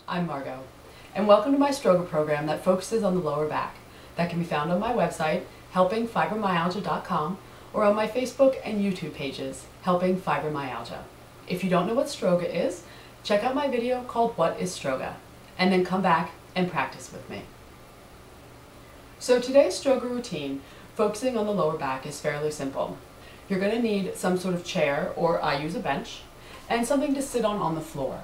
I'm Margot, and welcome to my Stroga program that focuses on the lower back. That can be found on my website, helpingfibromyalgia.com, or on my Facebook and YouTube pages, Helping Fibromyalgia. If you don't know what Stroga is, check out my video called What is Stroga, and then come back and practice with me. So today's Stroga routine, focusing on the lower back, is fairly simple. You're going to need some sort of chair, or I use a bench, and something to sit on the floor.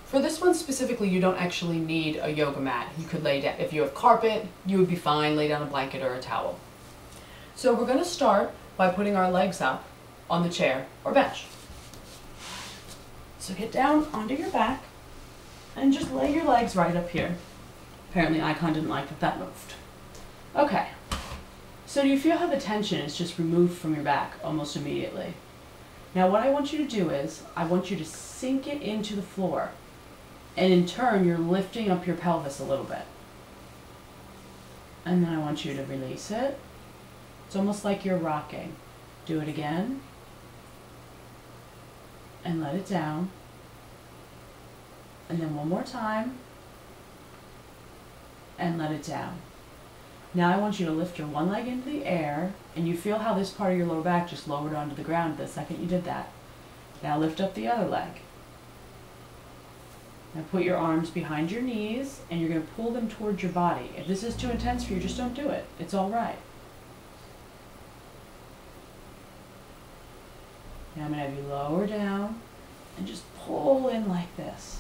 For this one specifically, you don't actually need a yoga mat. You could lay down, if you have carpet, you would be fine, lay down a blanket or a towel. So we're going to start by putting our legs up on the chair or bench. So get down onto your back and just lay your legs right up here. Apparently Icon didn't like that moved. Okay, so do you feel how the tension is just removed from your back almost immediately? Now what I want you to do is, I want you to sink it into the floor. And in turn, you're lifting up your pelvis a little bit. And then I want you to release it. It's almost like you're rocking. Do it again. And let it down. And then one more time. And let it down. Now I want you to lift your one leg into the air, and you feel how this part of your lower back just lowered onto the ground the second you did that. Now lift up the other leg. Now put your arms behind your knees, and you're going to pull them towards your body. If this is too intense for you, just don't do it. It's all right. Now I'm going to have you lower down and just pull in like this.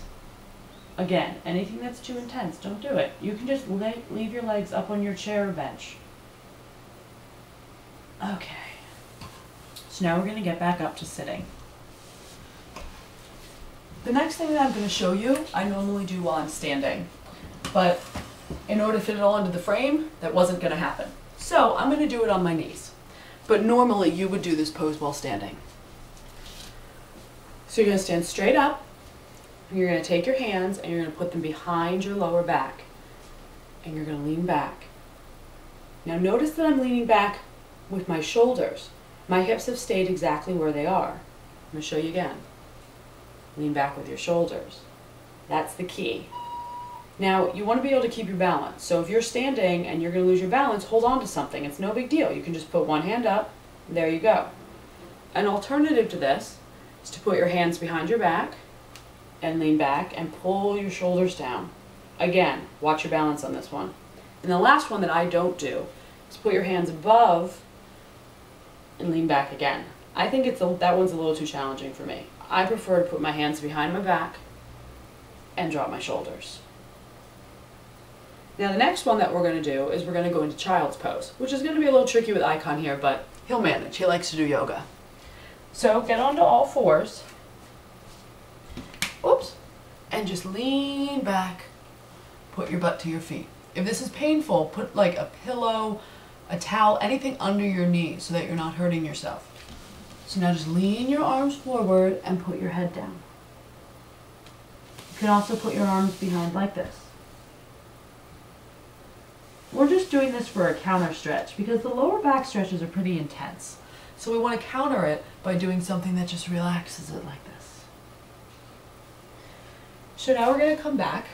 Again, anything that's too intense, don't do it. You can just leave your legs up on your chair or bench. Okay. So now we're going to get back up to sitting. The next thing that I'm going to show you, I normally do while I'm standing, but in order to fit it all into the frame, that wasn't going to happen. So I'm going to do it on my knees, but normally you would do this pose while standing. So you're going to stand straight up, and you're going to take your hands and you're going to put them behind your lower back, and you're going to lean back. Now notice that I'm leaning back with my shoulders. My hips have stayed exactly where they are. I'm going to show you again. Lean back with your shoulders. That's the key. Now, you want to be able to keep your balance. So if you're standing and you're going to lose your balance, hold on to something. It's no big deal. You can just put one hand up. There you go. An alternative to this is to put your hands behind your back and lean back and pull your shoulders down. Again, watch your balance on this one. And the last one that I don't do is put your hands above and lean back again. I think that one's a little too challenging for me. I prefer to put my hands behind my back and drop my shoulders. Now the next one that we're going to do is we're going to go into child's pose, which is going to be a little tricky with Icon here, but he'll manage. He likes to do yoga. So get onto all fours. Oops. And just lean back. Put your butt to your feet. If this is painful, put like a pillow, a towel, anything under your knees so that you're not hurting yourself. So now just lean your arms forward and put your head down. You can also put your arms behind like this. We're just doing this for a counter stretch because the lower back stretches are pretty intense. So we want to counter it by doing something that just relaxes it like this. So now we're going to come back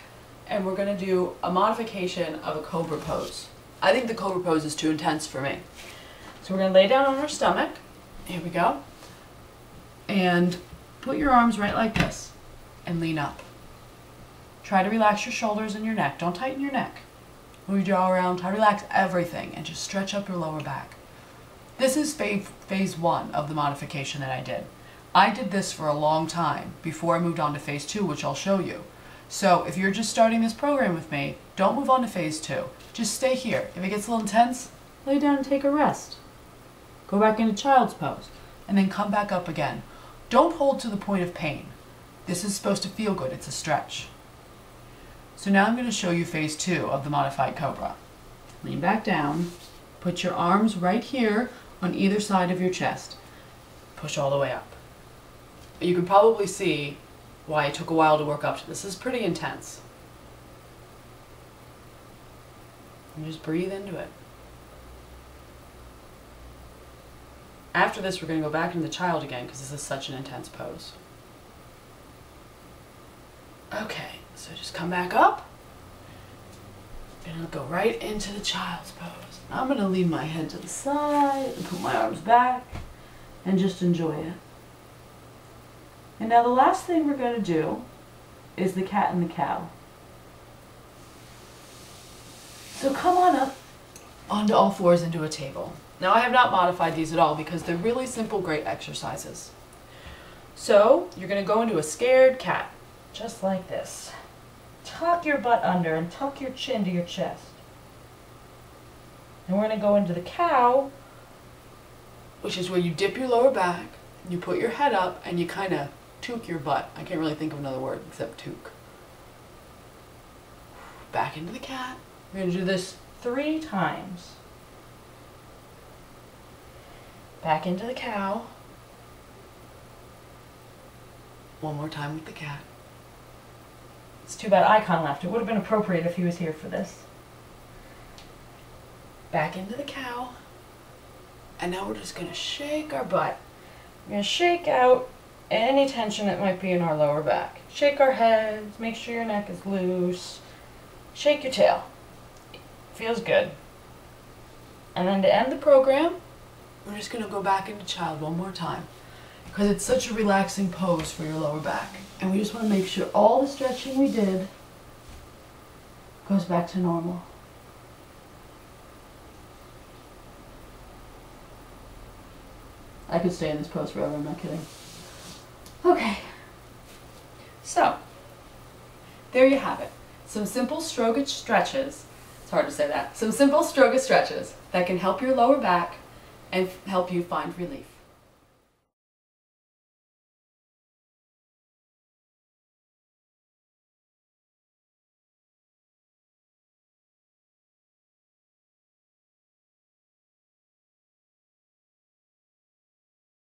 and we're going to do a modification of a cobra pose. I think the cobra pose is too intense for me. So we're going to lay down on our stomach. Here we go. And put your arms right like this and lean up. Try to relax your shoulders and your neck. Don't tighten your neck. Move your jaw around. Try to relax everything and just stretch up your lower back. This is phase one of the modification that I did. I did this for a long time before I moved on to phase two, which I'll show you. So if you're just starting this program with me, don't move on to phase two. Just stay here. If it gets a little intense, lay down and take a rest. Go back into child's pose, and then come back up again. Don't hold to the point of pain. This is supposed to feel good. It's a stretch. So now I'm going to show you phase two of the modified cobra. Lean back down. Put your arms right here on either side of your chest. Push all the way up. You can probably see why it took a while to work up to this. This is pretty intense. And just breathe into it. After this, we're going to go back into the child again because this is such an intense pose. Okay, So just come back up, and I'll go right into the child's pose. I'm going to lean my head to the side and put my arms back and just enjoy it. And now the last thing we're going to do is the cat and the cow. So come on up onto all fours into a table. Now I have not modified these at all because they're really simple, great exercises. So you're going to go into a scared cat, just like this. Tuck your butt under and tuck your chin to your chest. And we're going to go into the cow, which is where you dip your lower back, you put your head up, and you kind of took your butt. I can't really think of another word except took. Back into the cat. We're going to do this 3 times. Back into the cow. One more time with the cat. It's too bad Icon left. It would have been appropriate if he was here for this. Back into the cow. And now we're just going to shake our butt. We're going to shake out any tension that might be in our lower back. Shake our heads, make sure your neck is loose. Shake your tail. Feels good. And then to end the program, we're just going to go back into child one more time because it's such a relaxing pose for your lower back. And we just want to make sure all the stretching we did goes back to normal. I could stay in this pose forever, I'm not kidding. Okay, so there you have it. Some simple Stroga stretches. It's hard to say that. Some simple Stroga stretches that can help your lower back and help you find relief.